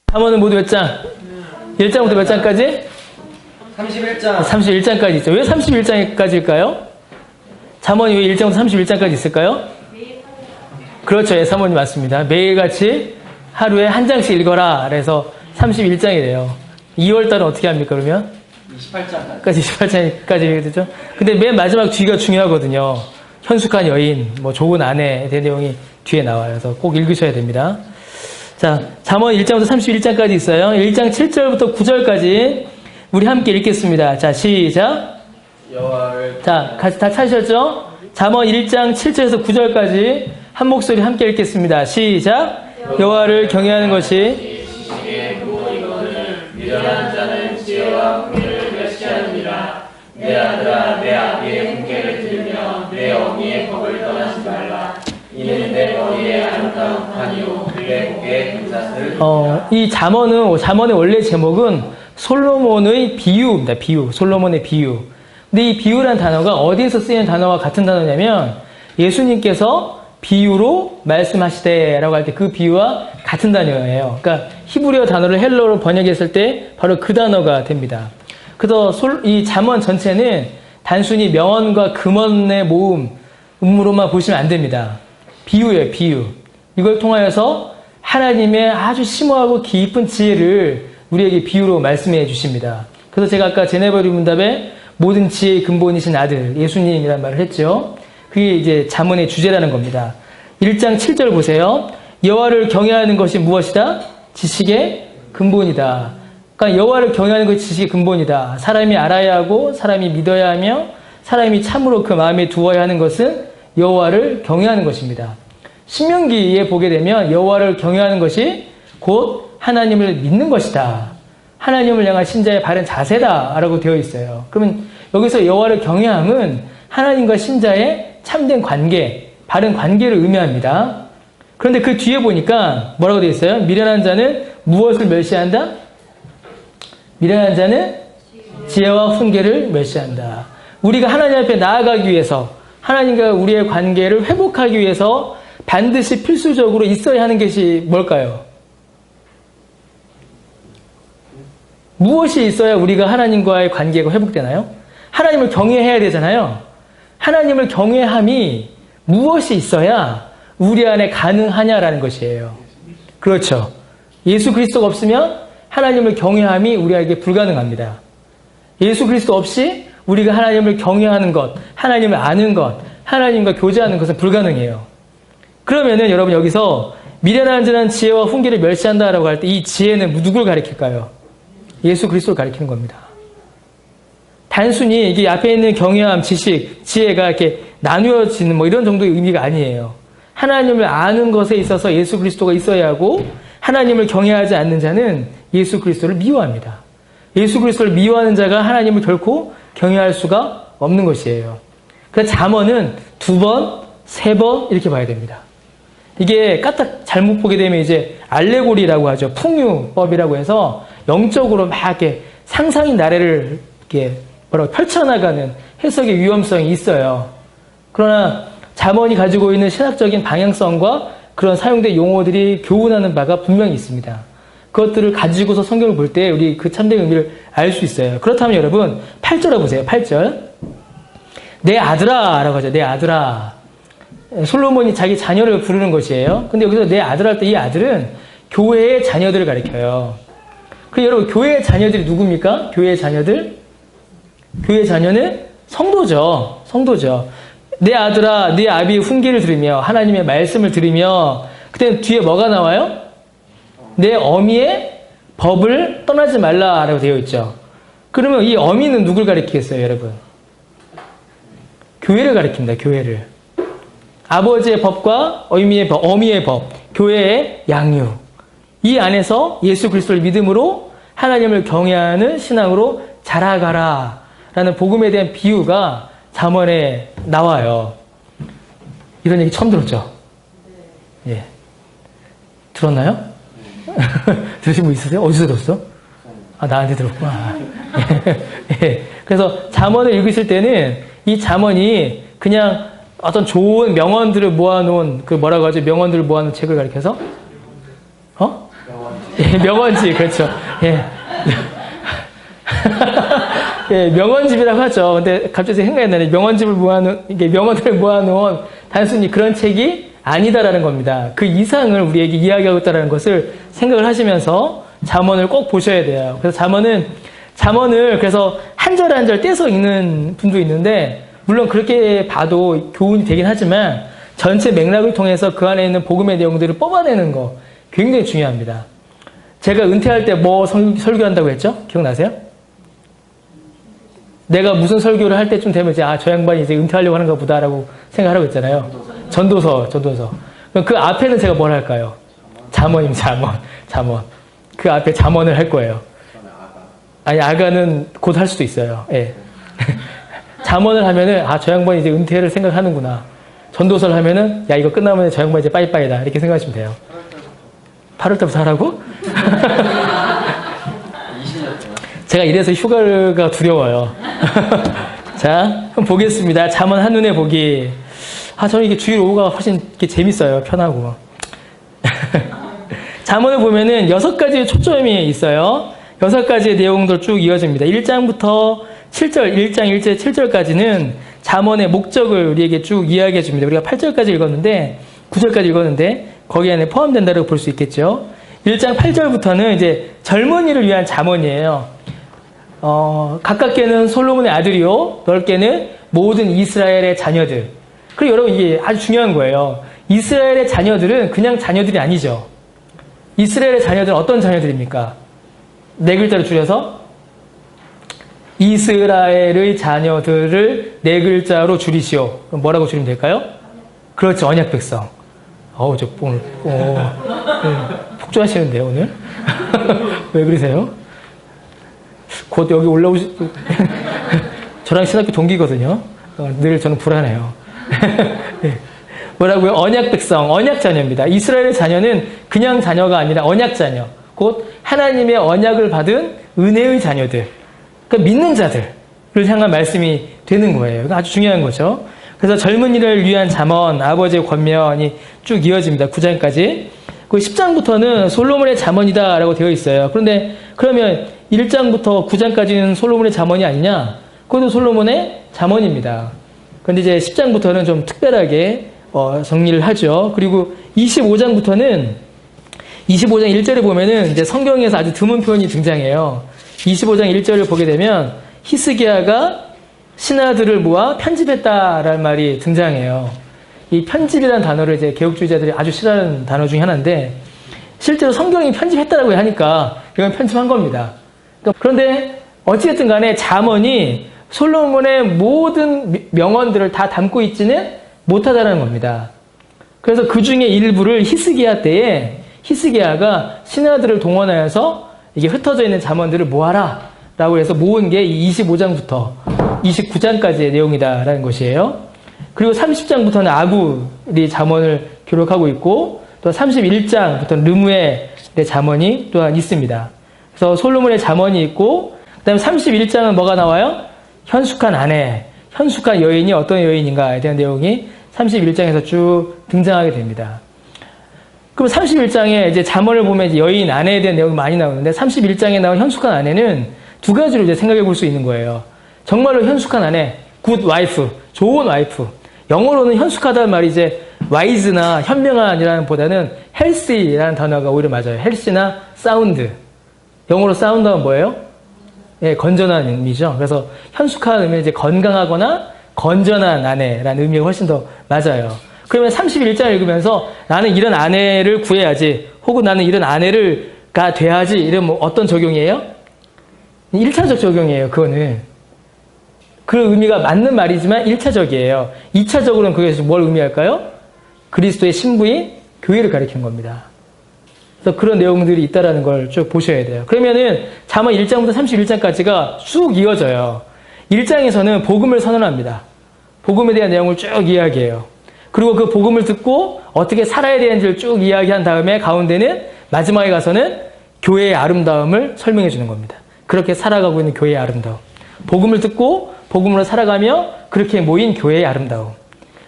잠언은 모두 몇 장? 1장부터 몇 장까지? 31장. 31장까지 있죠. 왜 31장까지일까요? 잠언이 왜 1장부터 31장까지 있을까요? 그렇죠. 예, 사모님 맞습니다. 매일같이 하루에 한 장씩 읽어라. 그래서 31장이래요. 2월달은 어떻게 합니까, 그러면? 28장까지. 28장까지 되죠. 근데 맨 마지막 뒤가 중요하거든요. 현숙한 여인, 뭐 좋은 아내에 대한 내용이 뒤에 나와요. 그래서 꼭 읽으셔야 됩니다. 자, 잠언 1장부터 31장까지 있어요. 1장 7절부터 9절까지 우리 함께 읽겠습니다. 자, 시작. 여호와를 자, 같이 다 찾으셨죠? 잠언 1장 7절에서 9절까지 한 목소리 함께 읽겠습니다. 시작. 여호와를 경외하는 것이 지식의 근본이거늘 미련한 자는 지혜와 훈계를 멸시하느니라. 내 아들아 내 아비의 훈계를 들으며 내 어미의 법을 떠나지 말라. 이는 내 머리에 아름다운 판이요 내 목에 금사슬. 이 잠언의 원래 제목은 솔로몬의 비유입니다. 비유. 솔로몬의 비유. 근데 이 비유라는 단어가 어디에서 쓰이는 단어와 같은 단어냐면 예수님께서 비유로 말씀하시되라고 할 때 그 비유와 같은 단어예요. 그러니까 히브리어 단어를 헬러로 번역했을 때 바로 그 단어가 됩니다. 그래서 이 잠언 전체는 단순히 명언과 금언의 모음, 음으로만 보시면 안 됩니다. 비유예요, 비유. 이걸 통하여서 하나님의 아주 심오하고 깊은 지혜를 우리에게 비유로 말씀해 주십니다. 그래서 제가 아까 제네버리 문답에 모든 지혜의 근본이신 아들, 예수님이라는 말을 했죠. 그게 이제 잠언의 주제라는 겁니다. 1장 7절 보세요. 여호와를 경외하는 것이 무엇이다? 지식의 근본이다. 그러니까 여호와를 경외하는 것이 지식의 근본이다. 사람이 알아야 하고 사람이 믿어야 하며 사람이 참으로 그 마음에 두어야 하는 것은 여호와를 경외하는 것입니다. 신명기에 보게 되면 여호와를 경외하는 것이 곧 하나님을 믿는 것이다. 하나님을 향한 신자의 바른 자세다라고 되어 있어요. 그러면 여기서 여호와를 경외함은 하나님과 신자의 참된 관계, 바른 관계를 의미합니다. 그런데 그 뒤에 보니까 뭐라고 되어 있어요? 미련한 자는 무엇을 멸시한다? 미련한 자는 지혜와 훈계를 멸시한다. 우리가 하나님 앞에 나아가기 위해서 하나님과 우리의 관계를 회복하기 위해서 반드시 필수적으로 있어야 하는 것이 뭘까요? 무엇이 있어야 우리가 하나님과의 관계가 회복되나요? 하나님을 경외해야 되잖아요. 하나님을 경외함이 무엇이 있어야 우리 안에 가능하냐라는 것이에요. 그렇죠. 예수 그리스도가 없으면 하나님을 경외함이 우리에게 불가능합니다. 예수 그리스도 없이 우리가 하나님을 경외하는 것, 하나님을 아는 것, 하나님과 교제하는 것은 불가능해요. 그러면은 여러분 여기서 미련한 자는 지혜와 훈계를 멸시한다라고 할 때 이 지혜는 누구를 가리킬까요? 예수 그리스도를 가리키는 겁니다. 단순히 이게 앞에 있는 경외함, 지식, 지혜가 이렇게 나누어지는 뭐 이런 정도의 의미가 아니에요. 하나님을 아는 것에 있어서 예수 그리스도가 있어야 하고 하나님을 경외하지 않는 자는 예수 그리스도를 미워합니다. 예수 그리스도를 미워하는 자가 하나님을 결코 경외할 수가 없는 것이에요. 그래서 잠언은 2번, 3번 이렇게 봐야 됩니다. 이게 까딱 잘못 보게 되면 이제 알레고리라고 하죠. 풍유법이라고 해서 영적으로 막 이렇게 상상의 나래를 이렇게 펼쳐나가는 해석의 위험성이 있어요. 그러나 잠언이 가지고 있는 신학적인 방향성과 그런 사용된 용어들이 교훈하는 바가 분명히 있습니다. 그것들을 가지고서 성경을 볼 때 우리 그 참된 의미를 알 수 있어요. 그렇다면 여러분 8절을 보세요. 8절. 내 아들아 라고 하죠. 내 아들아. 솔로몬이 자기 자녀를 부르는 것이에요. 근데 여기서 내 아들 할 때 이 아들은 교회의 자녀들을 가리켜요. 그 여러분 교회의 자녀들이 누굽니까? 교회의 자녀들? 교회의 자녀는 성도죠. 성도죠. 내 아들아 네 아비의 훈계를 들으며 하나님의 말씀을 들으며 그때 뒤에 뭐가 나와요? 내 어미의 법을 떠나지 말라라고 되어 있죠. 그러면 이 어미는 누굴 가리키겠어요, 여러분? 교회를 가리킵니다. 교회를. 아버지의 법과 어미의 법, 교회의 양육. 이 안에서 예수 그리스도를 믿음으로 하나님을 경외하는 신앙으로 자라가라 라는 복음에 대한 비유가 잠언에 나와요. 이런 얘기 처음 들었죠? 예. 들었나요? 들으신 분 있으세요? 어디서 들었어? 아, 나한테 들었구나. 예. 그래서 잠언을 읽으실 때는 이 잠언이 그냥 어떤 좋은 명언들을 모아놓은 그 뭐라고 하죠? 명언들을 모아놓은 책을 가리켜서 예, 명언집, 그렇죠. 예. 예, 명언집이라고 하죠. 근데 갑자기 생각이 나네. 명언집을 모아놓은, 이게 명언을 모아놓은 단순히 그런 책이 아니다라는 겁니다. 그 이상을 우리에게 이야기하고 있다는 것을 생각을 하시면서 잠언을 꼭 보셔야 돼요. 그래서 잠언을 그래서 한 절 한 절 떼서 읽는 분도 있는데, 물론 그렇게 봐도 교훈이 되긴 하지만, 전체 맥락을 통해서 그 안에 있는 복음의 내용들을 뽑아내는 거 굉장히 중요합니다. 제가 은퇴할 때 뭐 설교한다고 했죠? 기억나세요? 내가 무슨 설교를 할 때쯤 되면 이제 저 양반이 이제 은퇴하려고 하는가 보다라고 생각하고 있잖아요. 전도서. 그럼 그 앞에는 제가 뭘 할까요? 잠언입니다. 잠언. 그 앞에 잠언을 할 거예요. 아니, 아가는 곧 할 수도 있어요. 예. 잠언을 하면은 저 양반이 이제 은퇴를 생각하는구나. 전도서를 하면은 이거 끝나면 저 양반 이제 빠이빠이다 이렇게 생각하시면 돼요. 8월 때부터 하라고? 20년 동안. 제가 이래서 휴가가 두려워요. 자, 그럼 보겠습니다. 잠언 한눈에 보기. 저는 이게 주일 오후가 훨씬 이렇게 재밌어요. 편하고. 잠언을 보면은 6가지의 초점이 있어요. 6가지의 내용들 쭉 이어집니다. 1장부터 7절, 1장 1절 7절까지는 잠언의 목적을 우리에게 쭉 이야기해 줍니다. 우리가 8절까지 읽었는데, 9절까지 읽었는데, 거기 안에 포함된다고 볼 수 있겠죠. 1장 8절부터는 이제 젊은이를 위한 잠언이에요. 가깝게는 솔로몬의 아들이요, 넓게는 모든 이스라엘의 자녀들. 그리고 여러분, 이게 아주 중요한 거예요. 이스라엘의 자녀들은 그냥 자녀들이 아니죠. 이스라엘의 자녀들은 어떤 자녀들입니까? 4글자로 줄여서 이스라엘의 자녀들을 4글자로 줄이시오. 그럼 뭐라고 줄이면 될까요? 그렇죠. 언약 백성. 저 오늘 폭주하시는데요, 오늘? 왜 그러세요? 곧 여기 저랑 신학교 동기거든요. 늘 저는 불안해요. 네. 뭐라고요? 언약 백성, 언약 자녀입니다. 이스라엘의 자녀는 그냥 자녀가 아니라 언약 자녀. 곧 하나님의 언약을 받은 은혜의 자녀들. 그러니까 믿는 자들을 향한 말씀이 되는 거예요. 이거 아주 중요한 거죠. 그래서 젊은이를 위한 잠언, 아버지의 권면이 쭉 이어집니다. 9장까지. 그 10장부터는 솔로몬의 잠언이다라고 되어 있어요. 그런데 그러면 1장부터 9장까지는 솔로몬의 잠언이 아니냐? 그것도 솔로몬의 잠언입니다. 그런데 이제 10장부터는 좀 특별하게 정리를 하죠. 그리고 25장부터는 25장 1절에 보면은 이제 성경에서 아주 드문 표현이 등장해요. 25장 1절을 보게 되면 히스기야가 신하들을 모아 편집했다라는 말이 등장해요. 이 편집이라는 단어를 이제 개혁주의자들이 아주 싫어하는 단어 중에 하나인데, 실제로 성경이 편집했다라고 하니까 이건 편집한 겁니다. 그런데 어찌됐든 간에 잠언이 솔로몬의 모든 명언들을 다 담고 있지는 못하다는 겁니다. 그래서 그 중에 일부를 히스기야 때에 히스기야가 신하들을 동원하여서 이게 흩어져 있는 잠언들을 모아라 라고 해서 모은 게 이 25장부터 29장까지의 내용이다라는 것이에요. 그리고 30장부터는 아굴이 잠언을 기록하고 있고, 또 31장부터는 르무엘의 잠언이 또한 있습니다. 그래서 솔로몬의 잠언이 있고, 그 다음에 31장은 뭐가 나와요? 현숙한 아내, 현숙한 여인이 어떤 여인인가에 대한 내용이 31장에서 쭉 등장하게 됩니다. 그럼 31장에 이제 잠언을 보면 이제 여인, 아내에 대한 내용이 많이 나오는데, 31장에 나온 현숙한 아내는 2가지로 이제 생각해 볼 수 있는 거예요. 정말로 현숙한 아내, good wife, 좋은 와이프. 영어로는 현숙하다는 말이 이제 wise나 현명한이라는 보다는 healthy라는 단어가 오히려 맞아요. healthy나 sound. 영어로 sound는 뭐예요? 예, 건전한 의미죠. 그래서 현숙한 의미는 이제 건강하거나 건전한 아내라는 의미가 훨씬 더 맞아요. 그러면 31장 읽으면서 나는 이런 아내를 구해야지, 혹은 나는 이런 아내가 돼야지, 이러면 어떤 적용이에요? 1차적 적용이에요, 그거는. 그 의미가 맞는 말이지만 1차적이에요. 2차적으로는 그것이 뭘 의미할까요? 그리스도의 신부인 교회를 가리키는 겁니다. 그래서 그런 내용들이 있다는 걸 쭉 보셔야 돼요. 그러면은 잠언 1장부터 31장까지가 쭉 이어져요. 1장에서는 복음을 선언합니다. 복음에 대한 내용을 쭉 이야기해요. 그리고 그 복음을 듣고 어떻게 살아야 되는지를 쭉 이야기한 다음에 가운데는 마지막에 가서는 교회의 아름다움을 설명해 주는 겁니다. 그렇게 살아가고 있는 교회의 아름다움. 복음을 듣고 복음으로 살아가며 그렇게 모인 교회의 아름다움.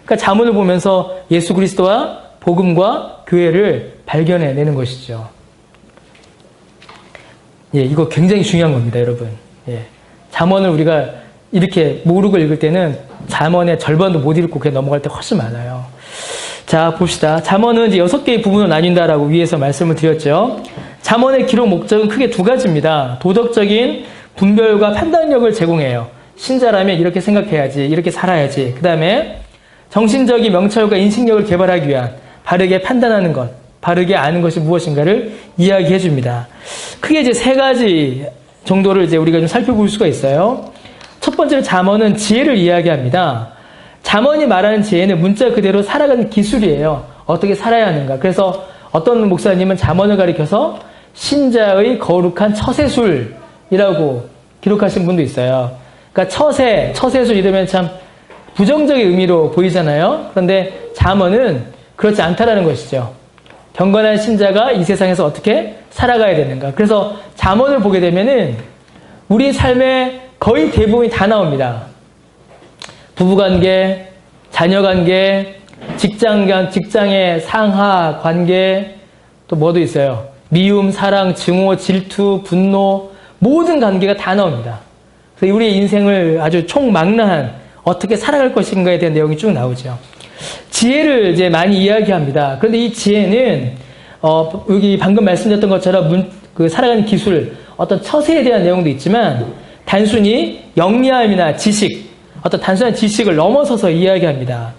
그러니까 잠언을 보면서 예수 그리스도와 복음과 교회를 발견해내는 것이죠. 예, 이거 굉장히 중요한 겁니다, 여러분. 예. 잠언을 우리가 이렇게 모르고 읽을 때는 잠언의 절반도 못 읽고 그냥 넘어갈 때 훨씬 많아요. 자, 봅시다. 잠언은 이제 6개의 부분으로 나뉜다라고 위에서 말씀을 드렸죠. 잠언의 기록 목적은 크게 두 가지입니다. 도덕적인 분별과 판단력을 제공해요. 신자라면 이렇게 생각해야지, 이렇게 살아야지. 그 다음에 정신적인 명철과 인식력을 개발하기 위한 바르게 판단하는 것, 바르게 아는 것이 무엇인가를 이야기해 줍니다. 크게 이제 세 가지 정도를 이제 우리가 좀 살펴볼 수가 있어요. 첫 번째로 잠언은 지혜를 이야기합니다. 잠언이 말하는 지혜는 문자 그대로 살아가는 기술이에요. 어떻게 살아야 하는가. 그래서 어떤 목사님은 잠언을 가리켜서 신자의 거룩한 처세술이라고 기록하신 분도 있어요. 그러니까 처세술 이러면 참 부정적인 의미로 보이잖아요. 그런데 잠언은 그렇지 않다라는 것이죠. 경건한 신자가 이 세상에서 어떻게 살아가야 되는가. 그래서 잠언을 보게 되면은 우리 삶의 거의 대부분이 다 나옵니다. 부부관계, 자녀관계, 직장의 상하 관계, 또 뭐도 있어요. 미움, 사랑, 증오, 질투, 분노, 모든 관계가 다 나옵니다. 그래서 우리의 인생을 아주 총망라한 어떻게 살아갈 것인가에 대한 내용이 쭉 나오죠. 지혜를 이제 많이 이야기합니다. 그런데 이 지혜는 여기 방금 말씀드렸던 것처럼 살아가는 기술, 어떤 처세에 대한 내용도 있지만 단순히 영리함이나 지식, 어떤 단순한 지식을 넘어서서 이야기합니다.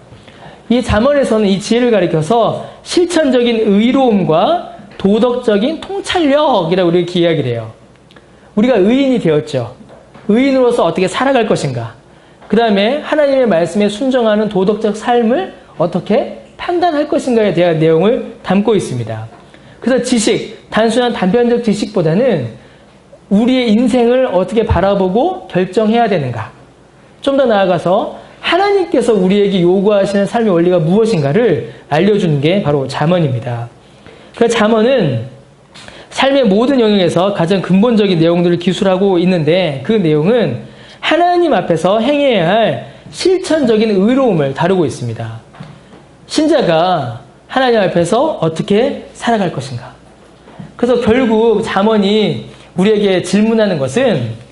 이 잠언에서는 이 지혜를 가리켜서 실천적인 의로움과 도덕적인 통찰력이라고 이렇게 이야기를 해요. 우리가 의인이 되었죠. 의인으로서 어떻게 살아갈 것인가. 그 다음에 하나님의 말씀에 순종하는 도덕적 삶을 어떻게 판단할 것인가에 대한 내용을 담고 있습니다. 그래서 지식, 단순한 단편적 지식보다는 우리의 인생을 어떻게 바라보고 결정해야 되는가. 좀 더 나아가서 하나님께서 우리에게 요구하시는 삶의 원리가 무엇인가를 알려주는 게 바로 잠언입니다. 그 잠언은 삶의 모든 영역에서 가장 근본적인 내용들을 기술하고 있는데 그 내용은 하나님 앞에서 행해야 할 실천적인 의로움을 다루고 있습니다. 신자가 하나님 앞에서 어떻게 살아갈 것인가. 그래서 결국 잠언이 우리에게 질문하는 것은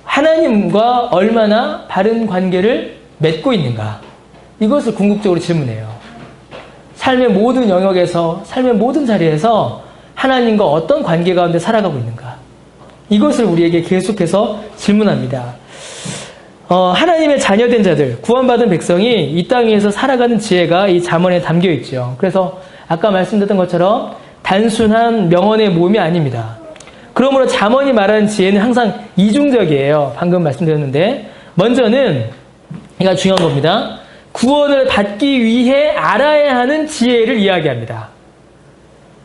하나님과 얼마나 바른 관계를 맺고 있는가. 이것을 궁극적으로 질문해요. 삶의 모든 영역에서, 삶의 모든 자리에서 하나님과 어떤 관계 가운데 살아가고 있는가. 이것을 우리에게 계속해서 질문합니다. 하나님의 자녀된 자들, 구원받은 백성이 이 땅 위에서 살아가는 지혜가 이 잠언에 담겨 있죠. 그래서 아까 말씀드렸던 것처럼 단순한 명언의 모임이 아닙니다. 그러므로 잠언이 말하는 지혜는 항상 이중적이에요. 방금 말씀드렸는데 먼저는 이가 중요한 겁니다. 구원을 받기 위해 알아야 하는 지혜를 이야기합니다.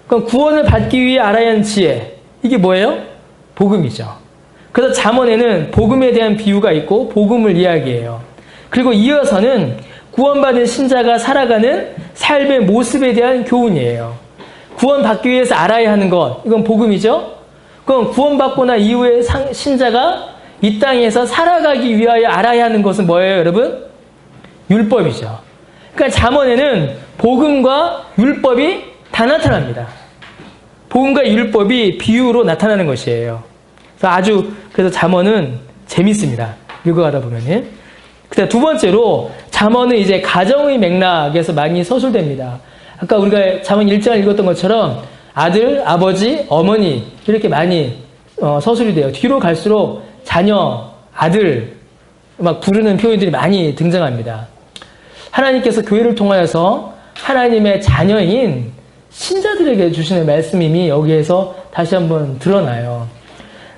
그럼 구원을 받기 위해 알아야 하는 지혜, 이게 뭐예요? 복음이죠. 그래서 잠언에는 복음에 대한 비유가 있고 복음을 이야기해요. 그리고 이어서는 구원받은 신자가 살아가는 삶의 모습에 대한 교훈이에요. 구원받기 위해서 알아야 하는 것, 이건 복음이죠. 그럼 구원받고 난 이후에 신자가 이 땅에서 살아가기 위하여 알아야 하는 것은 뭐예요, 여러분? 율법이죠. 그러니까 잠언에는 복음과 율법이 다 나타납니다. 복음과 율법이 비유로 나타나는 것이에요. 그래서 잠언은 재밌습니다. 읽어가다 보면은. 그다음 두 번째로 잠언은 이제 가정의 맥락에서 많이 서술됩니다. 아까 우리가 잠언 1장을 읽었던 것처럼 아들, 아버지, 어머니 이렇게 많이 서술이 돼요. 뒤로 갈수록 자녀, 아들 막 부르는 표현들이 많이 등장합니다. 하나님께서 교회를 통하여서 하나님의 자녀인 신자들에게 주시는 말씀임이 여기에서 다시 한번 드러나요.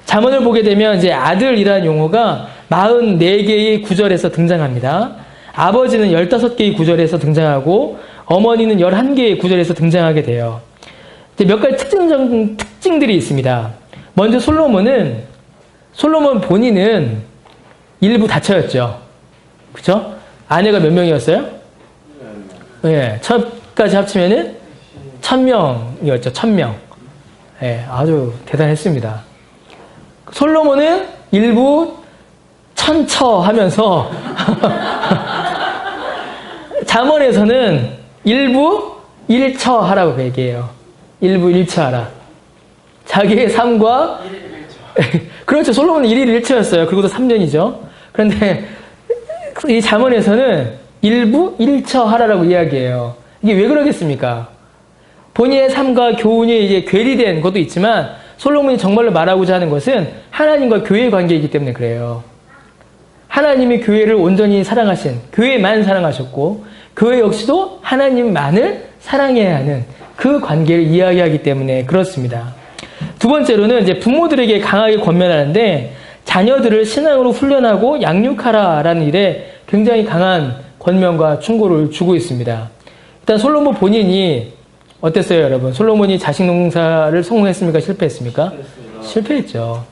잠언을 보게 되면 이제 아들이라는 용어가 44개의 구절에서 등장합니다. 아버지는 15개의 구절에서 등장하고 어머니는 11개의 구절에서 등장하게 돼요. 이제 몇 가지 특징들이 있습니다. 먼저 솔로몬 본인은 일부 다처였죠. 그쵸? 아내가 몇 명이었어요? 예, 첫까지 합치면은 1000명이었죠. 1000명. 예, 아주 대단했습니다. 솔로몬은 일부 천처 하면서 잠언에서는 일부 일처 하라고 얘기해요. 일부 일처 하라. 자기의 삶과 그렇죠. 솔로몬은 1일 1처였어요. 그리고도 3년이죠. 그런데 이 잠언에서는 일부 1처하라라고 이야기해요. 이게 왜 그러겠습니까? 본인의 삶과 교훈이 이제 괴리된 것도 있지만 솔로몬이 정말로 말하고자 하는 것은 하나님과 교회의 관계이기 때문에 그래요. 하나님이 교회를 온전히 사랑하신, 교회만 사랑하셨고 교회 역시도 하나님만을 사랑해야 하는 그 관계를 이야기하기 때문에 그렇습니다. 두 번째로는 이제 부모들에게 강하게 권면하는데 자녀들을 신앙으로 훈련하고 양육하라라는 일에 굉장히 강한 권면과 충고를 주고 있습니다. 일단 솔로몬 본인이 어땠어요, 여러분? 솔로몬이 자식 농사를 성공했습니까? 실패했습니까? 실패했죠.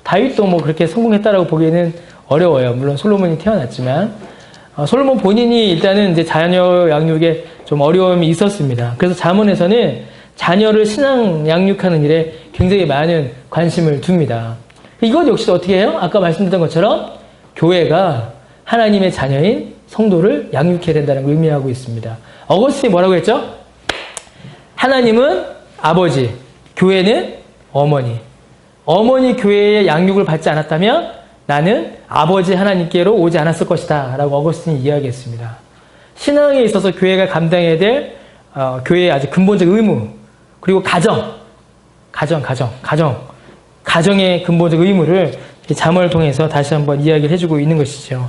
다윗도 뭐 그렇게 성공했다라고 보기에는 어려워요. 물론 솔로몬이 태어났지만 솔로몬 본인이 일단은 이제 자녀 양육에 좀 어려움이 있었습니다. 그래서 잠언에서는 자녀를 신앙 양육하는 일에 굉장히 많은 관심을 둡니다. 이것 역시도 어떻게 해요? 아까 말씀드린 것처럼 교회가 하나님의 자녀인 성도를 양육해야 된다는 걸 의미하고 있습니다. 어거스틴이 뭐라고 했죠? 하나님은 아버지, 교회는 어머니. 어머니 교회의 양육을 받지 않았다면 나는 아버지 하나님께로 오지 않았을 것이다 라고 어거스틴이 이야기했습니다. 신앙에 있어서 교회가 감당해야 될 교회의 아주 근본적 의무, 그리고 가정의 근본적 의무를 잠언을 통해서 다시 한번 이야기를 해주고 있는 것이죠.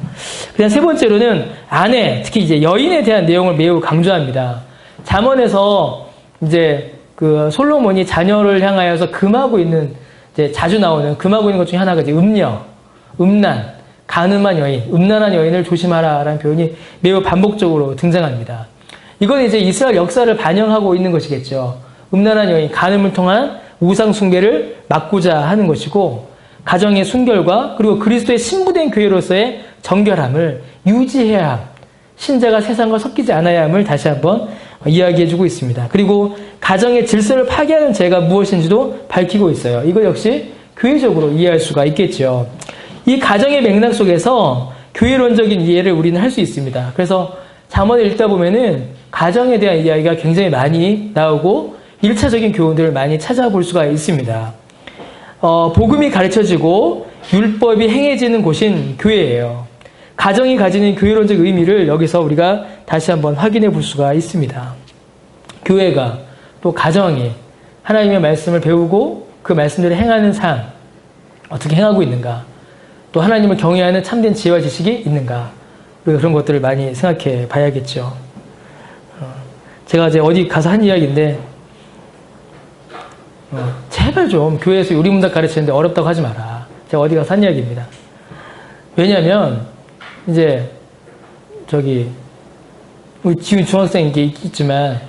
그냥 세 번째로는 아내, 특히 이제 여인에 대한 내용을 매우 강조합니다. 잠언에서 이제 그 솔로몬이 자녀를 향하여서 금하고 있는, 이제 자주 나오는 금하고 있는 것 중에 하나가 이제 음란, 간음한 여인, 음란한 여인을 조심하라라는 표현이 매우 반복적으로 등장합니다. 이건 이제 이스라엘 역사를 반영하고 있는 것이겠죠. 음란한 여인, 간음을 통한 우상 숭배를 막고자 하는 것이고, 가정의 순결과 그리고 그리스도의 신부된 교회로서의 정결함을 유지해야 함, 신자가 세상과 섞이지 않아야 함을 다시 한번 이야기해주고 있습니다. 그리고 가정의 질서를 파괴하는 죄가 무엇인지도 밝히고 있어요. 이거 역시 교회적으로 이해할 수가 있겠죠. 이 가정의 맥락 속에서 교회론적인 이해를 우리는 할 수 있습니다. 그래서 잠언을 읽다 보면은 가정에 대한 이야기가 굉장히 많이 나오고 1차적인 교훈들을 많이 찾아볼 수가 있습니다. 복음이 가르쳐지고 율법이 행해지는 곳인 교회예요. 가정이 가지는 교회론적 의미를 여기서 우리가 다시 한번 확인해 볼 수가 있습니다. 교회가 또 가정이 하나님의 말씀을 배우고 그 말씀대로 행하는 삶, 어떻게 행하고 있는가, 또 하나님을 경외하는 참된 지혜와 지식이 있는가, 우리가 그런 것들을 많이 생각해 봐야겠죠. 제가 이제 어디 가서 한 이야기인데, 제발 좀 교회에서 요리문답 가르치는데 어렵다고 하지 마라. 제가 어디 가서 한 이야기입니다. 왜냐면 이제 우리 지금 중학생 이게 있지만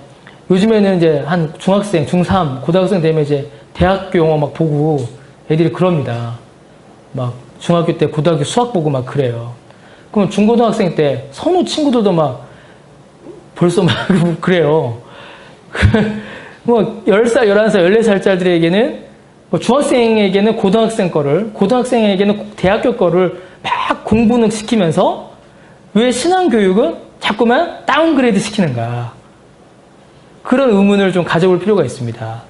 요즘에는 이제 한 중학생, 중3, 고등학생 되면 이제 대학교 영어 막 보고 애들이 그럽니다. 막 중학교 때 고등학교 수학 보고 막 그래요. 그럼 중고등학생 때 선우 친구들도 막 벌써 막 그래요. 뭐 10살, 11살, 14살짜리들에게는 뭐 중학생에게는 고등학생 거를, 고등학생에게는 대학교 거를 막 공부는 시키면서 왜 신앙교육은 자꾸만 다운그레이드 시키는가. 그런 의문을 좀 가져볼 필요가 있습니다.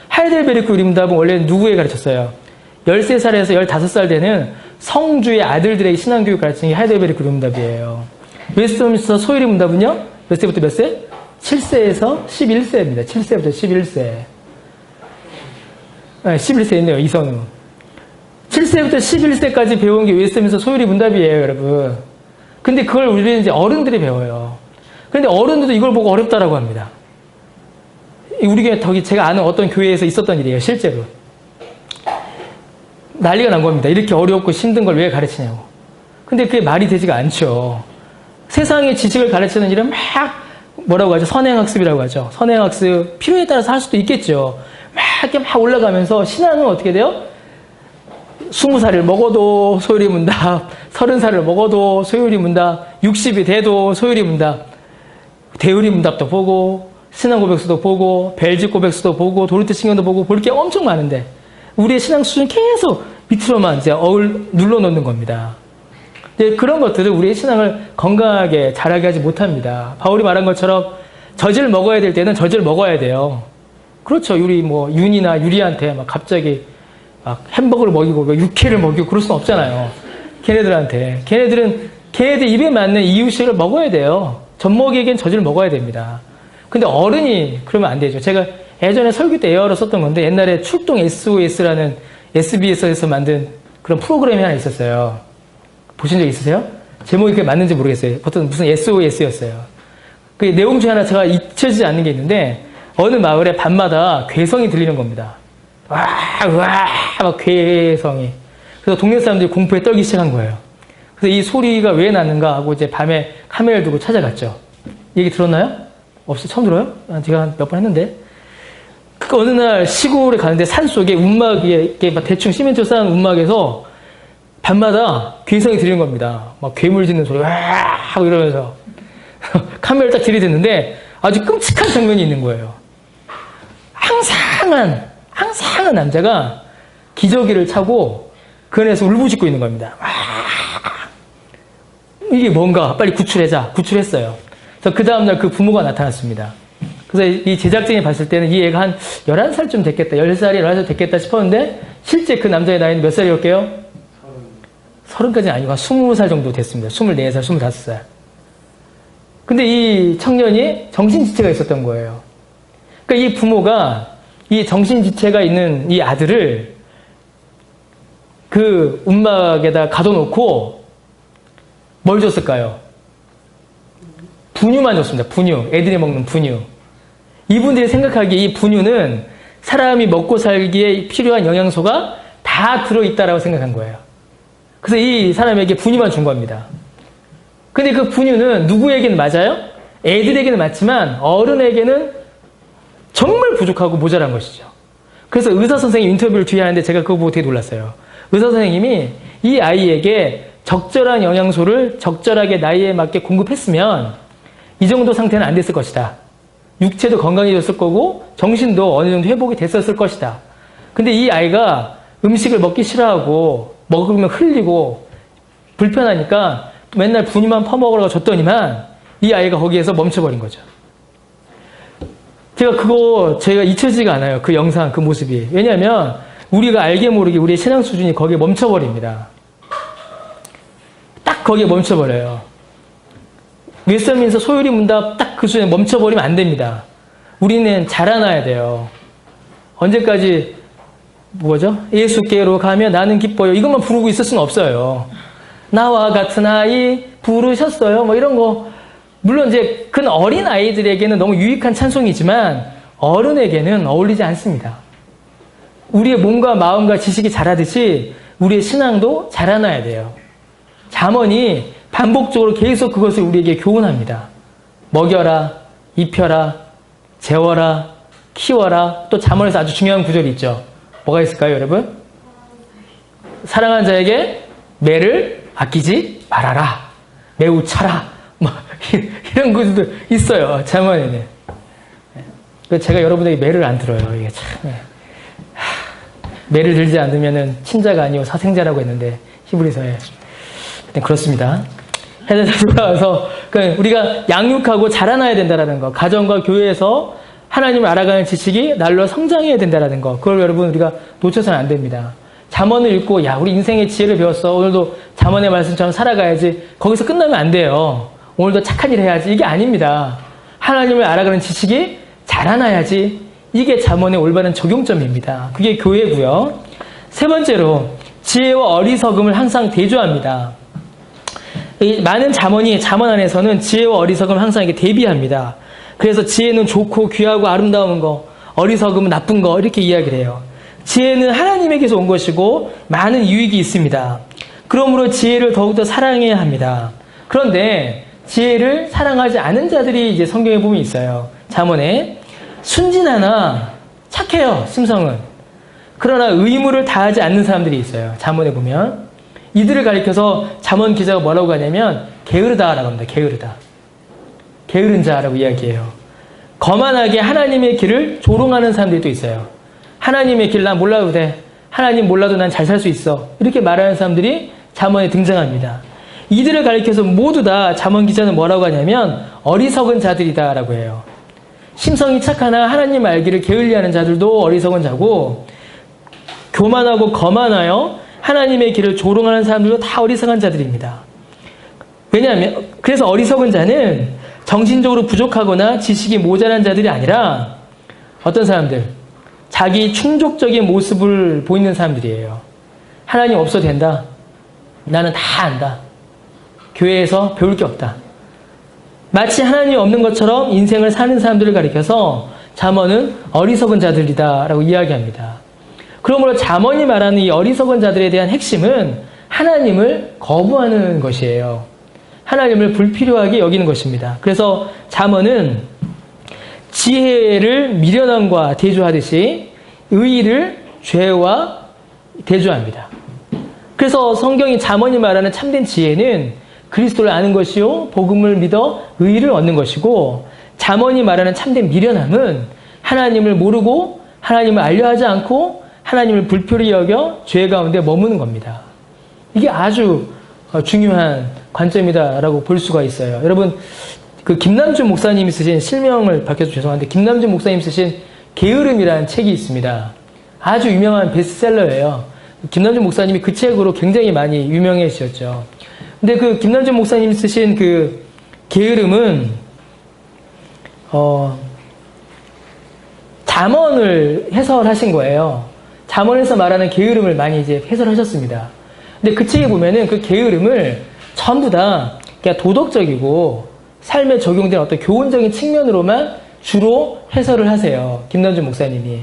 하이델베르크 요리문답은 원래 누구에 가르쳤어요? 13살에서 15살 되는 성주의 아들들에게 신앙교육 가르치는 게 하이델베르크 요리문답이에요. 웨스트민스터 소요리 문답은요? 몇 세부터 몇 세? 7세에서 11세입니다. 7세부터 11세. 11세 있네요, 이선우. 7세부터 11세까지 배운 게 웨스트민스터 소요리 문답이에요, 여러분. 근데 그걸 우리는 이제 어른들이 배워요. 근데 어른들도 이걸 보고 어렵다라고 합니다. 우리 교회 제가 아는 어떤 교회에서 있었던 일이에요, 실제로. 난리가 난 겁니다. 이렇게 어렵고 힘든 걸 왜 가르치냐고. 근데 그게 말이 되지가 않죠. 세상의 지식을 가르치는 일은 막 뭐라고 하죠? 선행학습이라고 하죠. 선행학습 필요에 따라서 할 수도 있겠죠. 이렇게 막 올라가면서 신앙은 어떻게 돼요? 20살을 먹어도 소요리 문답, 30살을 먹어도 소요리 문답, 60이 돼도 소요리 문답, 대요리 문답도 보고, 신앙 고백서도 보고, 벨직 고백서도 보고, 도르트 신경도 보고, 볼 게 엄청 많은데, 우리의 신앙 수준 계속 밑으로만 이제 눌러놓는 겁니다. 그런 것들은 우리의 신앙을 건강하게 자라게 하지 못합니다. 바울이 말한 것처럼 젖을 먹어야 될 때는 젖을 먹어야 돼요. 그렇죠. 우리 뭐 윤이나 유리한테 막 갑자기 막 햄버거를 먹이고 막 육회를 먹이고 그럴 수는 없잖아요. 걔네들 입에 맞는 이유식을 먹어야 돼요. 젖먹이에겐 젖을 먹어야 됩니다. 근데 어른이 그러면 안 되죠. 제가 예전에 설교 때 에어로 썼던 건데 옛날에 출동 SOS라는 SBS에서 만든 그런 프로그램이 하나 있었어요. 보신 적 있으세요? 제목이 그게 맞는지 모르겠어요. 보통 무슨 SOS였어요. 그 내용 중에 하나 제가 잊혀지지 않는 게 있는데 어느 마을에 밤마다 괴성이 들리는 겁니다. 와, 막 괴성이. 그래서 동네 사람들이 공포에 떨기 시작한 거예요. 그래서 이 소리가 왜 나는가 하고 이제 밤에 카메라를 두고 찾아갔죠. 얘기 들었나요? 없어? 처음 들어요? 제가 몇 번 했는데. 그 어느 날 시골에 가는데 산 속에 움막에 이렇게 막 대충 시멘트 쌓은 움막에서 밤마다 괴성이 들리는 겁니다. 막 괴물 짖는 소리 와 하고 이러면서 카메라를 딱 들이댔는데 아주 끔찍한 장면이 있는 거예요. 항상한 남자가 기저귀를 차고 그 안에서 울부짖고 있는 겁니다. 와, 이게 뭔가 빨리 구출했어요. 그래서 그 다음날 그 부모가 나타났습니다. 그래서 이 제작진이 봤을 때는 이 애가 한 11살쯤 됐겠다. 10살이 11살 됐겠다 싶었는데 실제 그 남자의 나이는 몇 살이었게요? 30까지는 아니고 한 20살 정도 됐습니다. 24살, 25살. 근데 이 청년이 정신지체가 있었던 거예요. 그러니까 이 부모가 이 정신지체가 있는 이 아들을 그 움막에다 가둬놓고 뭘 줬을까요? 분유만 줬습니다. 분유. 애들이 먹는 분유. 이분들이 생각하기에 이 분유는 사람이 먹고 살기에 필요한 영양소가 다 들어있다라고 생각한 거예요. 그래서 이 사람에게 분유만 준 겁니다. 근데 그 분유는 누구에게는 맞아요? 애들에게는 맞지만 어른에게는 정말 부족하고 모자란 것이죠. 그래서 의사 선생님 인터뷰를 뒤에 하는데 제가 그거 보고 되게 놀랐어요. 의사 선생님이 이 아이에게 적절한 영양소를 적절하게 나이에 맞게 공급했으면 이 정도 상태는 안 됐을 것이다. 육체도 건강해졌을 거고 정신도 어느 정도 회복이 됐었을 것이다. 근데 이 아이가 음식을 먹기 싫어하고 먹으면 흘리고 불편하니까 맨날 분유만 퍼먹으라고 줬더니만 이 아이가 거기에서 멈춰버린 거죠. 제가 잊혀지지가 않아요. 그 영상, 그 모습이. 왜냐하면 우리가 알게 모르게 우리의 신앙 수준이 거기에 멈춰버립니다. 딱 거기에 멈춰버려요. 웨스트민스터 소요리 문답 딱 그 수준에 멈춰버리면 안 됩니다. 우리는 자라나야 돼요. 언제까지 예수께로 가면 나는 기뻐요. 이것만 부르고 있을 수는 없어요. 나와 같은 아이 부르셨어요. 뭐 이런 거. 물론 이제 큰 어린 아이들에게는 너무 유익한 찬송이지만 어른에게는 어울리지 않습니다. 우리의 몸과 마음과 지식이 자라듯이 우리의 신앙도 자라나야 돼요. 잠언이 반복적으로 계속 그것을 우리에게 교훈합니다. 먹여라, 입혀라, 재워라, 키워라. 또 잠언에서 아주 중요한 구절이 있죠. 뭐가 있을까요, 여러분? 사랑하는 자에게 매를 아끼지 말아라. 매우 차라. 이런 구절도 있어요. 잠언에는. 제가 여러분에게 매를 안 들어요. 이게 참. 매를 들지 않으면 친자가 아니고 사생자라고 했는데 히브리서에. 그렇습니다. 해서 돌아와서 우리가 양육하고 자라나야 된다는 거. 가정과 교회에서 하나님을 알아가는 지식이 날로 성장해야 된다는 거. 그걸 여러분 우리가 놓쳐서는 안 됩니다. 잠언을 읽고 야 우리 인생의 지혜를 배웠어. 오늘도 잠언의 말씀처럼 살아가야지. 거기서 끝나면 안 돼요. 오늘도 착한 일 해야지. 이게 아닙니다. 하나님을 알아가는 지식이 자라나야지. 이게 잠언의 올바른 적용점입니다. 그게 교회고요. 세 번째로 지혜와 어리석음을 항상 대조합니다. 많은 잠언이 잠언 안에서는 지혜와 어리석음을 항상 이렇게 대비합니다. 그래서 지혜는 좋고 귀하고 아름다운 거, 어리석음은 나쁜 거 이렇게 이야기를 해요. 지혜는 하나님에게서 온 것이고 많은 유익이 있습니다. 그러므로 지혜를 더욱더 사랑해야 합니다. 그런데 지혜를 사랑하지 않은 자들이 이제 성경에 보면 있어요. 잠언에 순진하나 착해요. 심성은. 그러나 의무를 다하지 않는 사람들이 있어요. 잠언에 보면. 이들을 가리켜서 잠언 기자가 뭐라고 하냐면 게으르다라고 합니다. 게으르다. 게으른 자라고 이야기해요. 거만하게 하나님의 길을 조롱하는 사람들이 또 있어요. 하나님의 길 난 몰라도 돼. 하나님 몰라도 난 잘 살 수 있어. 이렇게 말하는 사람들이 잠언에 등장합니다. 이들을 가리켜서 모두 다 잠언 기자는 뭐라고 하냐면 어리석은 자들이다라고 해요. 심성이 착하나 하나님 알기를 게을리하는 자들도 어리석은 자고 교만하고 거만하여 하나님의 길을 조롱하는 사람들도 다 어리석은 자들입니다. 왜냐하면 그래서 어리석은 자는 정신적으로 부족하거나 지식이 모자란 자들이 아니라 어떤 사람들? 자기 충족적인 모습을 보이는 사람들이에요. 하나님 없어도 된다. 나는 다 안다. 교회에서 배울 게 없다. 마치 하나님이 없는 것처럼 인생을 사는 사람들을 가리켜서 잠언은 어리석은 자들이다라고 이야기합니다. 그러므로 잠언이 말하는 이 어리석은 자들에 대한 핵심은 하나님을 거부하는 것이에요. 하나님을 불필요하게 여기는 것입니다. 그래서 잠언은 지혜를 미련함과 대조하듯이 의의를 죄와 대조합니다. 그래서 성경이 잠언이 말하는 참된 지혜는 그리스도를 아는 것이요 복음을 믿어 의의를 얻는 것이고, 잠언이 말하는 참된 미련함은 하나님을 모르고 하나님을 알려 하지 않고 하나님을 불필요히 여겨 죄 가운데 머무는 겁니다. 이게 아주 중요한 관점이다라고 볼 수가 있어요. 여러분, 그 김남준 목사님이 쓰신, 실명을 밝혀서 죄송한데 김남준 목사님 쓰신 게으름이라는 책이 있습니다. 아주 유명한 베스트셀러예요. 김남준 목사님이 그 책으로 굉장히 많이 유명해지셨죠. 근데 그 김남준 목사님이 쓰신 그 게으름은 잠언을 해설하신 거예요. 잠언에서 말하는 게으름을 많이 이제 해설하셨습니다. 근데 그 책에 보면은 그 게으름을 전부 다 그냥 도덕적이고 삶에 적용된 어떤 교훈적인 측면으로만 주로 해설을 하세요. 김남준 목사님이.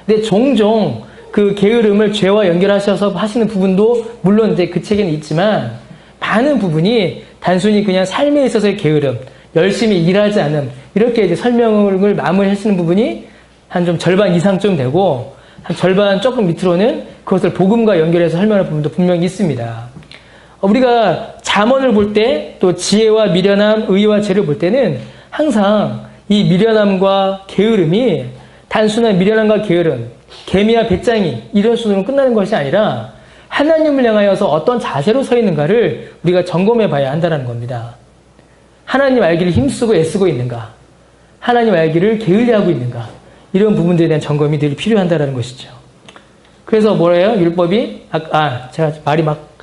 근데 종종 그 게으름을 죄와 연결하셔서 하시는 부분도 물론 이제 그 책에는 있지만, 많은 부분이 단순히 그냥 삶에 있어서의 게으름, 열심히 일하지 않음, 이렇게 이제 설명을 마무리하시는 부분이 한 좀 절반 이상 좀 되고, 한 절반 조금 밑으로는 그것을 복음과 연결해서 설명할 부분도 분명히 있습니다. 우리가 잠언을 볼 때, 또 지혜와 미련함, 의와 죄를 볼 때는 항상 이 미련함과 게으름이 단순한 미련함과 게으름, 개미와 배짱이 이런 수준으로 끝나는 것이 아니라 하나님을 향하여서 어떤 자세로 서 있는가를 우리가 점검해 봐야 한다는 겁니다. 하나님 알기를 힘쓰고 애쓰고 있는가? 하나님 알기를 게을리하고 있는가? 이런 부분들에 대한 점검이 늘 필요한다는 것이죠. 그래서 뭐래요? 율법이? 제가 말이 막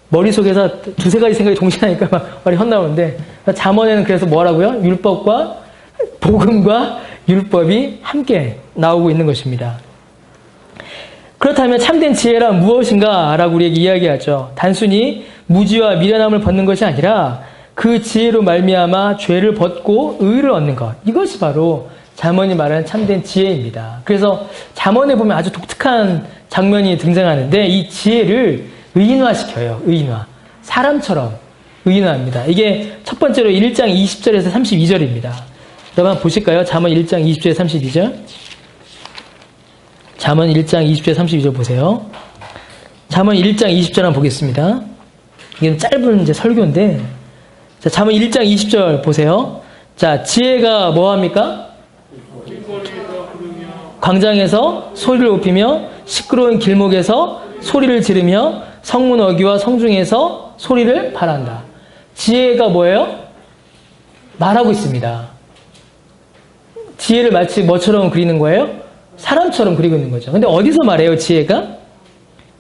머릿속에서 두세 가지 생각이 동시에 하니까 막 말이 헛나오는데, 잠언에는 그래서 뭐라고요? 율법과 복음과 율법이 함께 나오고 있는 것입니다. 그렇다면 참된 지혜란 무엇인가? 라고 우리에게 이야기하죠. 단순히 무지와 미련함을 벗는 것이 아니라 그 지혜로 말미암아 죄를 벗고 의를 얻는 것. 이것이 바로 잠언이 말하는 참된 지혜입니다. 그래서 잠언에 보면 아주 독특한 장면이 등장하는데, 이 지혜를 의인화시켜요. 의인화. 사람처럼 의인화합니다. 이게 첫 번째로 1장 20절에서 32절입니다. 여러분 한번 보실까요? 잠언 1장 20절에서 32절. 잠언 1장 20절 32절 보세요. 잠언 1장 20절 한번 보겠습니다. 이게 짧은 이제 설교인데, 자, 잠언 1장 20절 보세요. 자, 지혜가 뭐 합니까? 광장에서 소리를 높이며 시끄러운 길목에서 소리를 지르며 성문 어귀와 성중에서 소리를 발한다. 지혜가 뭐예요? 말하고 있습니다. 지혜를 마치 뭐처럼 그리는 거예요? 사람처럼 그리고 있는 거죠. 근데 어디서 말해요, 지혜가?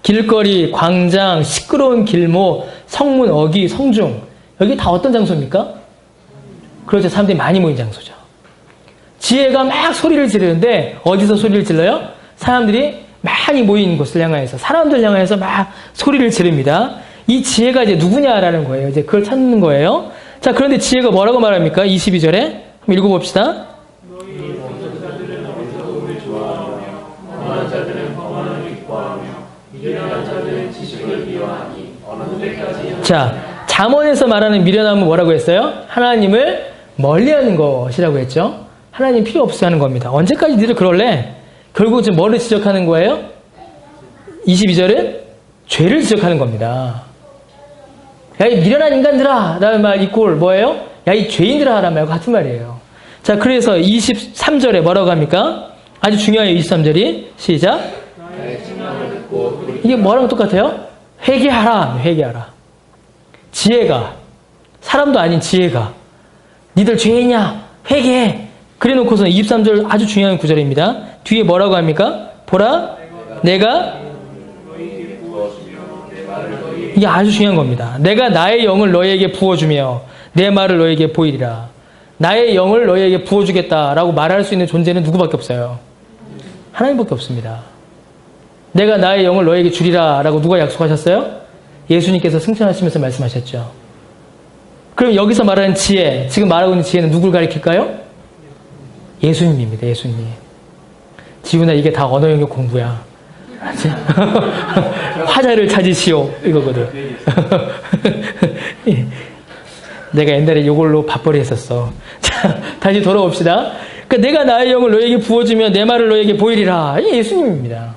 길거리, 광장, 시끄러운 길목, 성문, 어귀, 성중. 여기 다 어떤 장소입니까? 그렇죠. 사람들이 많이 모인 장소죠. 지혜가 막 소리를 지르는데 어디서 소리를 질러요? 사람들이 많이 모인 곳을 향하여서, 사람들 향하여서 막 소리를 지릅니다. 이 지혜가 이제 누구냐라는 거예요. 이제 그걸 찾는 거예요. 자, 그런데 지혜가 뭐라고 말합니까? 22절에. 한번 읽어봅시다. 자, 잠언에서 말하는 미련함은 뭐라고 했어요? 하나님을 멀리하는 것이라고 했죠. 하나님 필요 없어 하는 겁니다. 언제까지 니들 그럴래? 결국 지금 뭐를 지적하는 거예요? 22절은 죄를 지적하는 겁니다. 야, 이 미련한 인간들아! 라는 말 이꼴 뭐예요? 야, 이 죄인들아! 라는 말과 같은 말이에요. 자, 그래서 23절에 뭐라고 합니까? 아주 중요해요, 23절이. 시작. 이게 뭐랑 똑같아요? 회개하라, 회개하라. 지혜가, 사람도 아닌 지혜가, 니들 죄인이야, 회개해. 그래 놓고서 23절 아주 중요한 구절입니다. 뒤에 뭐라고 합니까? 보라, 내가 이게 아주 중요한 겁니다. 내가 나의 영을 너희에게 부어주며 내 말을 너희에게 보이리라. 나의 영을 너희에게 부어주겠다라고 말할 수 있는 존재는 누구밖에 없어요? 하나님밖에 없습니다. 내가 나의 영을 너희에게 주리라 라고 누가 약속하셨어요? 예수님께서 승천하시면서 말씀하셨죠. 그럼 여기서 말하는 지혜, 지금 말하고 있는 지혜는 누굴 가리킬까요? 예수님입니다. 예수님. 지훈아, 이게 다 언어 영역 공부야. 화자를 찾으시오, 이거거든. 내가 옛날에 이걸로 밥벌이 했었어. 자, 다시 돌아옵시다. 그러니까 내가 나의 영을 너에게 부어주면 내 말을 너에게 보이리라. 이게 예수님입니다.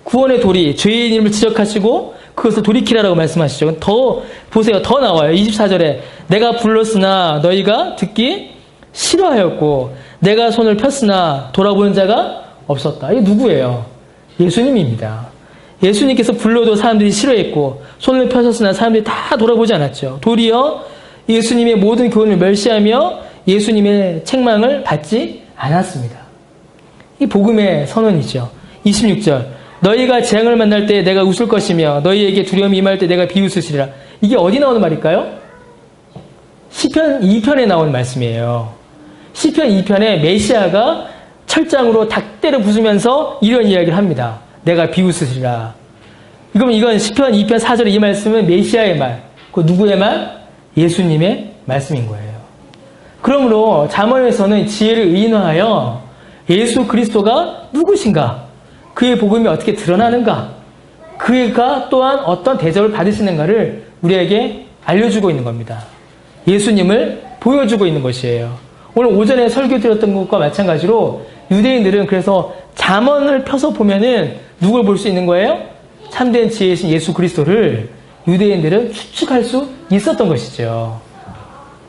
구원의 도리, 죄인임을 지적하시고 그것을 돌이키라라고 말씀하시죠. 더 보세요. 더 나와요. 24절에 내가 불렀으나 너희가 듣기 싫어하였고 내가 손을 폈으나 돌아보는 자가 없었다. 이게 누구예요? 예수님입니다. 예수님께서 불러도 사람들이 싫어했고 손을 펴셨으나 사람들이 다 돌아보지 않았죠. 도리어 예수님의 모든 교훈을 멸시하며 예수님의 책망을 받지 않았습니다. 이 복음의 선언이죠. 26절 너희가 재앙을 만날 때 내가 웃을 것이며 너희에게 두려움이 임할 때 내가 비웃으시리라. 이게 어디 나오는 말일까요? 시편 2편에 나오는 말씀이에요. 시편 2편에 메시아가 철장으로 닭대를 부수면서 이런 이야기를 합니다. 내가 비웃으시리라. 그럼 이건 시편 2편 4절의 이 말씀은 메시아의 말, 그 누구의 말? 예수님의 말씀인 거예요. 그러므로 잠언에서는 지혜를 의인화하여 예수 그리스도가 누구신가? 그의 복음이 어떻게 드러나는가? 그가 또한 어떤 대접을 받으시는가를 우리에게 알려주고 있는 겁니다. 예수님을 보여주고 있는 것이에요. 오늘 오전에 설교 드렸던 것과 마찬가지로 유대인들은 그래서 잠언을 펴서 보면은 누굴 볼 수 있는 거예요? 참된 지혜이신 예수 그리스도를 유대인들은 추측할 수 있었던 것이죠.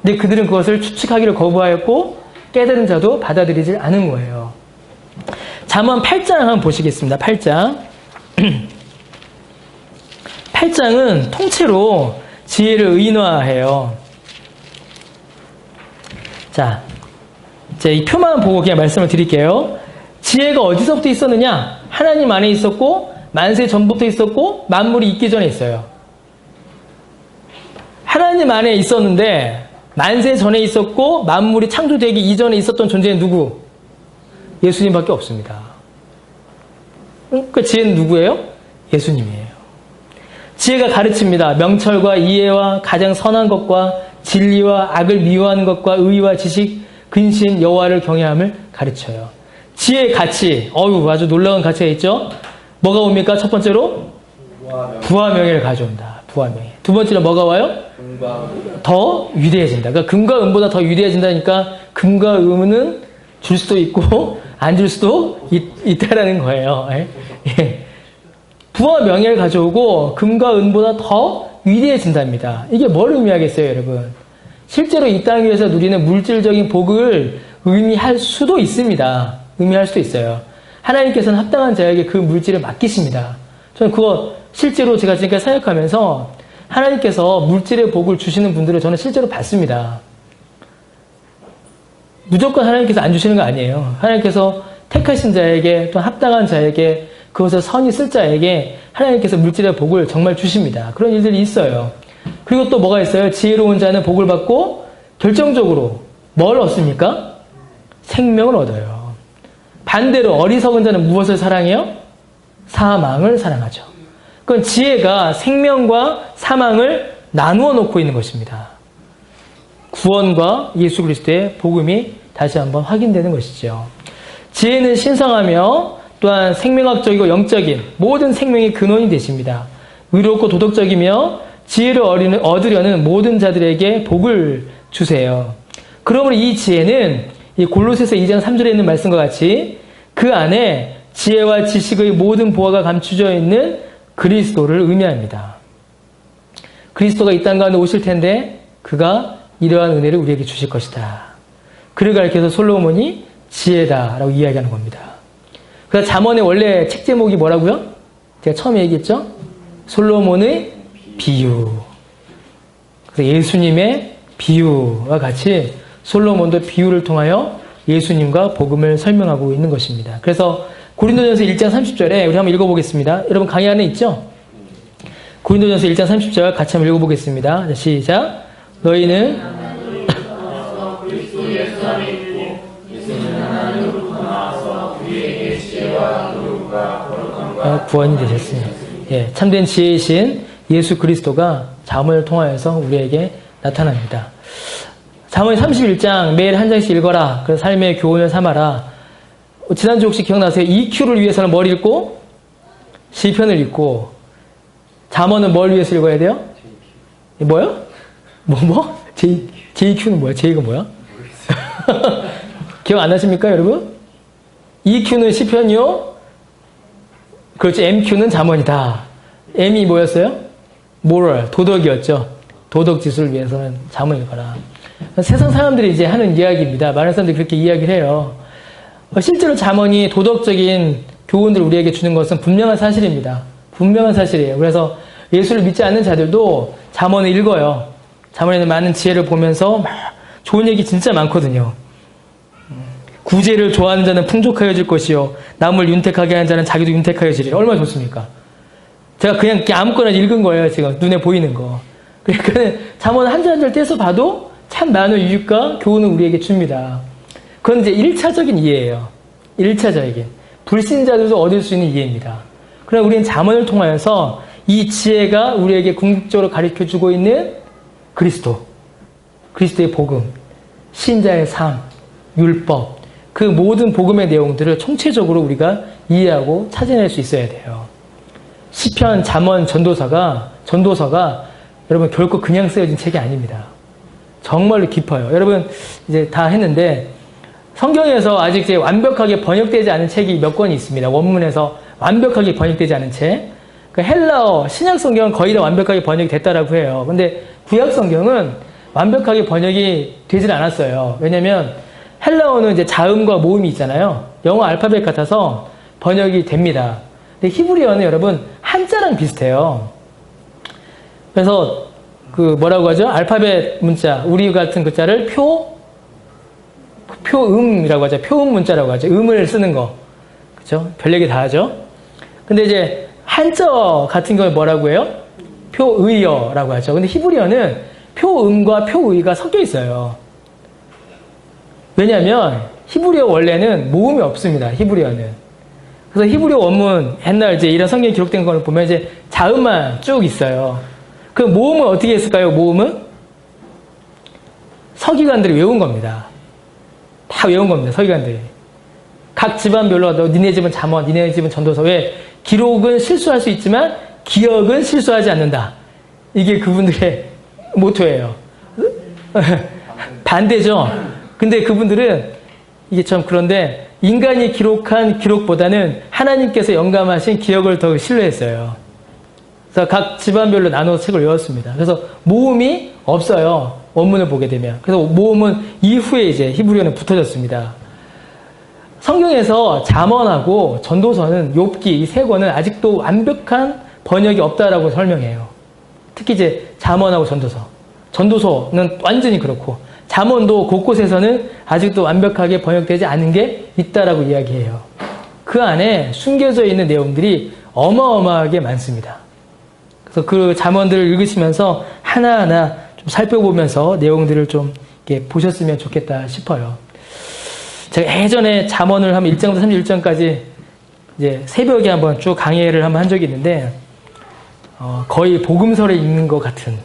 근데 그들은 그것을 추측하기를 거부하였고 깨달은 자도 받아들이지 않은 거예요. 잠언 8장 한번 보시겠습니다. 8장. 8장은 통째로 지혜를 의인화해요. 자, 이제 이 표만 보고 그냥 말씀을 드릴게요. 지혜가 어디서부터 있었느냐? 하나님 안에 있었고 만세 전부터 있었고 만물이 있기 전에 있어요. 하나님 안에 있었는데 만세 전에 있었고 만물이 창조되기 이전에 있었던 존재는 누구? 예수님밖에 없습니다. 그 지혜는 누구예요? 예수님이에요. 지혜가 가르칩니다. 명철과 이해와 가장 선한 것과 진리와 악을 미워하는 것과 의와 지식, 근심, 여호와를 경외함을 가르쳐요. 지혜의 가치, 아주 놀라운 가치가 있죠. 뭐가 옵니까? 첫 번째로 부와 명예를 가져온다. 부와 명예. 두 번째로 뭐가 와요? 더 위대해진다. 그러니까 금과 은보다 더 위대해진다니까 금과 은은 줄 수도 있고 안 줄 수도 있다라는 거예요. 예. 부와 명예를 가져오고 금과 은보다 더 위대해진답니다. 이게 뭘 의미하겠어요, 여러분? 실제로 이 땅 위에서 누리는 물질적인 복을 의미할 수도 있습니다. 의미할 수도 있어요. 하나님께서는 합당한 자에게 그 물질을 맡기십니다. 저는 그거 실제로 제가 지금까지 사역하면서 하나님께서 물질의 복을 주시는 분들을 저는 실제로 봤습니다. 무조건 하나님께서 안 주시는 거 아니에요. 하나님께서 택하신 자에게 또 합당한 자에게 그것을 선히 쓸 자에게 하나님께서 물질의 복을 정말 주십니다. 그런 일들이 있어요. 그리고 또 뭐가 있어요? 지혜로운 자는 복을 받고 결정적으로 뭘 얻습니까? 생명을 얻어요. 반대로 어리석은 자는 무엇을 사랑해요? 사망을 사랑하죠. 그건 지혜가 생명과 사망을 나누어 놓고 있는 것입니다. 구원과 예수 그리스도의 복음이 다시 한번 확인되는 것이죠. 지혜는 신성하며 또한 생명학적이고 영적인 모든 생명의 근원이 되십니다. 의롭고 도덕적이며 지혜를 얻으려는 모든 자들에게 복을 주세요. 그러므로 이 지혜는 이 골로새서 2장 3절에 있는 말씀과 같이 그 안에 지혜와 지식의 모든 보화가 감추져 있는 그리스도를 의미합니다. 그리스도가 이 땅 가운데 오실 텐데 그가 이러한 은혜를 우리에게 주실 것이다. 그를 가리켜서 솔로몬이 지혜다라고 이야기하는 겁니다. 그래서 잠언의 원래 책 제목이 뭐라고요? 제가 처음에 얘기했죠? 솔로몬의 비유. 그래서 예수님의 비유와 같이 솔로몬도 비유를 통하여 예수님과 복음을 설명하고 있는 것입니다. 그래서 고린도전서 1장 30절에 우리 한번 읽어보겠습니다. 여러분 강의 안에 있죠? 고린도전서 1장 30절 같이 한번 읽어보겠습니다. 자, 시작. 너희는 그리스도 예수 안에 있고 예수는 하나님으로부터 나와서 우리에게 지혜와 의로움과 거룩함과 구원이 되셨으니 예, 참된 지혜이신 예수 그리스도가 잠언을 통하여서 우리에게 나타납니다. 잠언 31장 매일 한 장씩 읽어라. 그래서 삶의 교훈을 삼아라. 지난주 혹시 기억나세요? EQ를 위해서는 뭘 읽고? 시편을 읽고. 잠언은 뭘 위해서 읽어야 돼요? 뭐요? JQ는 뭐야? J가 뭐야? 기억 안 나십니까, 여러분? EQ는 시편이요? 그렇죠. MQ는 잠언이다. M이 뭐였어요? moral, 도덕이었죠. 도덕 지수를 위해서는 잠언을 읽어라. 세상 사람들이 이제 하는 이야기입니다. 많은 사람들이 그렇게 이야기를 해요. 실제로 잠언이 도덕적인 교훈들을 우리에게 주는 것은 분명한 사실입니다. 분명한 사실이에요. 그래서 예수를 믿지 않는 자들도 잠언을 읽어요. 잠언에는 많은 지혜를 보면서 막 좋은 얘기 진짜 많거든요. 구제를 좋아하는 자는 풍족하여질 것이요 남을 윤택하게 하는 자는 자기도 윤택하여지리라. 얼마나 좋습니까? 제가 그냥 아무거나 읽은 거예요. 지금 눈에 보이는 거. 그러니까 잠언 한 절 한 절 떼서 봐도 참 많은 유익과 교훈을 우리에게 줍니다. 그건 이제 1차적인 이해예요. 1차적인. 불신자들도 얻을 수 있는 이해입니다. 그러나 우리는 잠언을 통하여서 이 지혜가 우리에게 궁극적으로 가르쳐주고 있는 그리스도의 복음, 신자의 삶, 율법, 그 모든 복음의 내용들을 총체적으로 우리가 이해하고 찾아낼 수 있어야 돼요. 시편, 잠언, 전도서가 여러분 결코 그냥 쓰여진 책이 아닙니다. 정말로 깊어요. 여러분 이제 다 했는데 성경에서 아직 이제 완벽하게 번역되지 않은 책이 몇 권이 있습니다. 원문에서 완벽하게 번역되지 않은 책. 그 헬라어, 신약 성경은 거의 다 완벽하게 번역이 됐다라고 해요. 근데 구약 성경은 완벽하게 번역이 되질 않았어요. 왜냐면 헬라어는 이제 자음과 모음이 있잖아요. 영어 알파벳 같아서 번역이 됩니다. 근데 히브리어는 여러분 한자랑 비슷해요. 그래서 그 뭐라고 하죠? 알파벳 문자, 우리 같은 글자를 표음이라고 하죠. 표음 문자라고 하죠. 음을 쓰는 거. 그죠? 별 얘기 다 하죠. 근데 이제 한자 같은 경우에 뭐라고 해요? 표의어라고 하죠. 근데 히브리어는 표음과 표의가 섞여 있어요. 왜냐하면 히브리어 원래는 모음이 없습니다. 히브리어는. 그래서 히브리어 원문 옛날 이제 이런 성경에 기록된 걸 보면 이제 자음만 쭉 있어요. 그 모음은 어떻게 했을까요? 모음은 서기관들이 외운 겁니다. 다 외운 겁니다. 서기관들이. 각 집안별로 니네 집은 잠언, 니네 집은 전도서. 왜? 기록은 실수할 수 있지만 기억은 실수하지 않는다. 이게 그분들의 모토예요. 반대죠. 근데 그분들은 이게 참 그런데 인간이 기록한 기록보다는 하나님께서 영감하신 기억을 더 신뢰했어요. 그래서 각 집안별로 나눠서 책을 외웠습니다. 그래서 모음이 없어요. 원문을 보게 되면. 그래서 모음은 이후에 이제 히브리어는 붙어졌습니다. 성경에서 잠언하고 전도서는 욥기 이 세 권은 아직도 완벽한 번역이 없다라고 설명해요. 특히 이제 잠언하고 전도서. 전도서는 완전히 그렇고 잠언도 곳곳에서는 아직도 완벽하게 번역되지 않은 게 있다라고 이야기해요. 그 안에 숨겨져 있는 내용들이 어마어마하게 많습니다. 그래서 그 잠언들을 읽으시면서 하나하나 좀 살펴보면서 내용들을 좀 이렇게 보셨으면 좋겠다 싶어요. 제가 예전에 잠언을 한 1장부터 31장까지 이제 새벽에 한번 쭉 강의를 한번 한 적이 있는데, 거의 복음서를 읽는 것 같은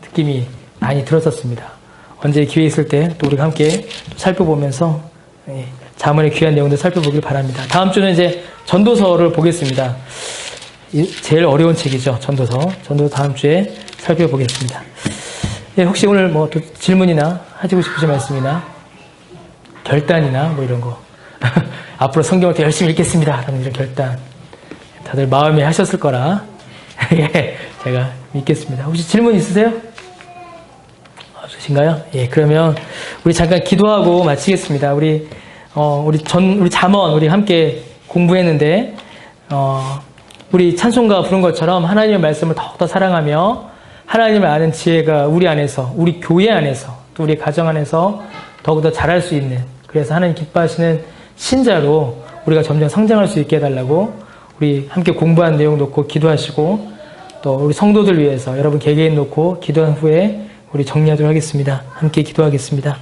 느낌이 많이 들었었습니다. 언제 기회 있을 때 또 우리가 함께 살펴보면서 잠언의 귀한 내용들 살펴보길 바랍니다. 다음 주는 이제 전도서를 보겠습니다. 제일 어려운 책이죠. 전도서 다음 주에 살펴보겠습니다. 예, 혹시 오늘 뭐 또 질문이나 하시고 싶으신 말씀이나 결단이나 뭐 이런 거 앞으로 성경을 더 열심히 읽겠습니다 라는 이런 결단 다들 마음에 하셨을 거라 예, 제가 믿겠습니다. 혹시 질문 있으세요? 없으신가요? 예, 그러면 우리 잠깐 기도하고 마치겠습니다. 우리 잠언 우리 함께 공부했는데 우리 찬송가 부른 것처럼 하나님의 말씀을 더욱더 사랑하며 하나님을 아는 지혜가 우리 안에서, 우리 교회 안에서, 또 우리 가정 안에서 더욱더 자랄 수 있는, 그래서 하나님 기뻐하시는 신자로 우리가 점점 성장할 수 있게 해달라고 우리 함께 공부한 내용 놓고 기도하시고 또 우리 성도들 위해서 여러분 개개인 놓고 기도한 후에 우리 정리하도록 하겠습니다. 함께 기도하겠습니다.